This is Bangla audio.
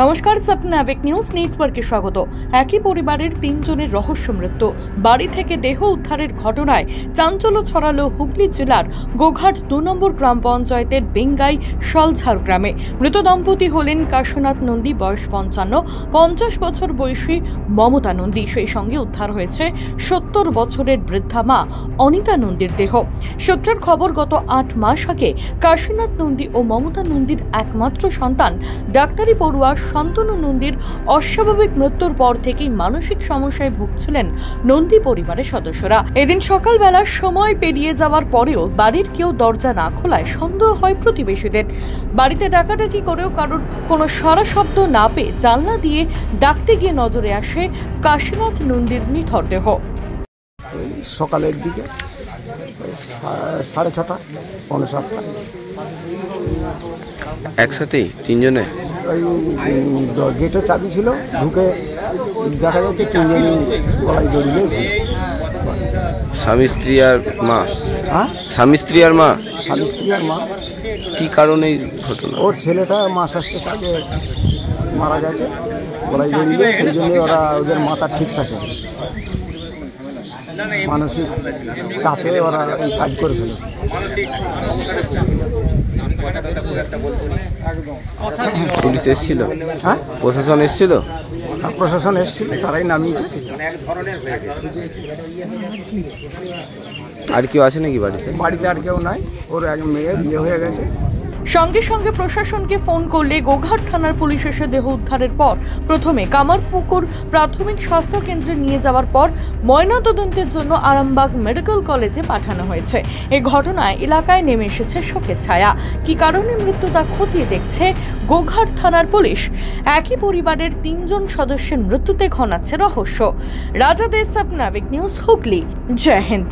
নমস্কার, স্বপ্নাবেক নিউজ নেটওয়ার্কে স্বাগত। একই পরিবারের তিনজনের রহস্য মৃত্যু। বাড়ি থেকে দেহ উদ্ধারের ঘটনায় চাঞ্চল্য ছড়ালো হুগলি জেলার গোঘাট 2 নম্বর গ্রাম পঞ্চায়েতের বেঙ্গাই সলঝাড় গ্রামে। মৃত দম্পতি হলেন কাশীনাথ নন্দী, বয়স 55, 50 বছর বয়সী মমতা নন্দী। সেই সঙ্গে উদ্ধার হয়েছে 70 বছরের বৃদ্ধা মা অনিতা নন্দীর দেহ। সূত্রের খবর, গত 8 মাস আগে কাশীনাথ নন্দী ও মমতা নন্দীর একমাত্র সন্তান ডাক্তারি পড়ুয়া শান্তনু নন্দীর অস্বাভাবিক মৃত্যুর পর থেকেই মানসিক সমস্যায় ভুগছিলেন নন্দী পরিবারের সদস্যরা। এদিন সকালবেলা সময় পেরিয়ে যাওয়ার পরেও বাড়ির কেউ দরজা না খোলায় সন্দেহ হয় প্রতিবেশীদের। বাড়িতে ডাকাডাকি করেও কারোর কোনো সাড়া শব্দ না পেয়ে জানলা দিয়ে ডাকতে গিয়ে নজরে আসে কাশীনাথ নন্দীর নিথর দেহ। সকালের দিকে 6:30, 6:45 একসাথেই তিনজনে ওই গেটে চাবি ছিল, ঢুকে দেখা যাচ্ছে তিনজনই গলায় জড়িয়ে। স্বামী স্ত্রী আর মা? হ্যাঁ, স্বামী স্ত্রী আর মা। স্বামী স্ত্রী আর মা। কি কারণে এই ঘটনা? ওর ছেলেটা মাস আসতে কাজে মারা গেছে, গলায় জড়িয়ে। সেই জন্যে ওদের মাথা ঠিক থাকে, মানসিক চাপে ওরা এই কাজ করে ফেলেছে। পুলিশ এসেছিল? হ্যাঁ, প্রশাসন এসেছিল? প্রশাসন এসেছিল, তারাই নামিয়েছে। আর কেউ আছে নাকি বাড়িতে? বাড়িতে আর কেউ নাই, ওর এক মেয়ে বিয়ে হয়ে গেছে। সঙ্গে সঙ্গে প্রশাসনকে ফোন করলে গোঘাট থানার পুলিশ এসে দেহ উদ্ধারের পর প্রথমে কামারপুকুর প্রাথমিক স্বাস্থ্য কেন্দ্রে নিয়ে যাওয়ার পর ময়নাতদন্তের জন্য আরামবাগ মেডিকেল কলেজে পাঠানো হয়েছে। এই ঘটনায় এলাকায় নেমে এসেছে শোকের ছায়া। কি কারণে মৃত্যু তা খতিয়ে দেখছে গোঘাট থানার পুলিশ। একই পরিবারের 3 জন সদস্যের মৃত্যুতে ঘনাচ্ছে রহস্য। রাজা দে, স্বপ্নাবেক নিউজ, হুগলি। জয় হিন্দ।